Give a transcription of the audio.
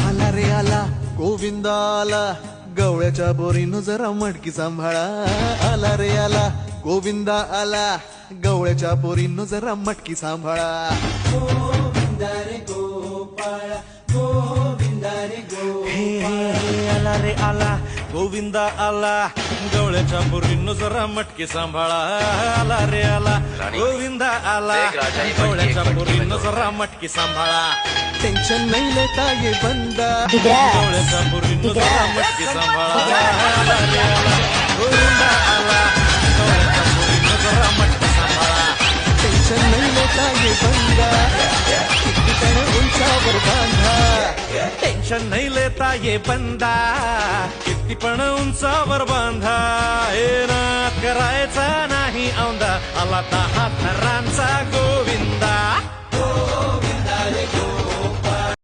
आला रे आला गोविंदा आला, गवळ्याच्या बोरीनं जरा मटकी सांभाळा. आला रे आला गोविंदा आला, गवळ्याच्या बोरीनं जरा मटकी सांभाळा. गोविंदा रे गोपाळ, गोविंदा रे गोपाळ. आला रे आला गोविंदा आला, गवळ्याच्या बोरीनं जरा मटकी सांभाळा. आला रे आला गोविंदा आला, गवळ्याच्या बोरीनं जरा मटकी सांभाळा. टेन्शन नाही लेता ये बंदा, गवळ्याच्या बोरीनं जरा मटकी सांभाळा. आला रे आला गोविंदा आला, गवळ्याच्या बोरीनं जरा मटकी सांभाळा. टेन्शन नाही लेता ये बंदा, किती उंचावर बांधा. टेन्शन नाही लेता ये बंदा, किती पण उंचावर बांधा. हे ना करायचा नाही औंदा, आला 10 थरांचा गोविंदा.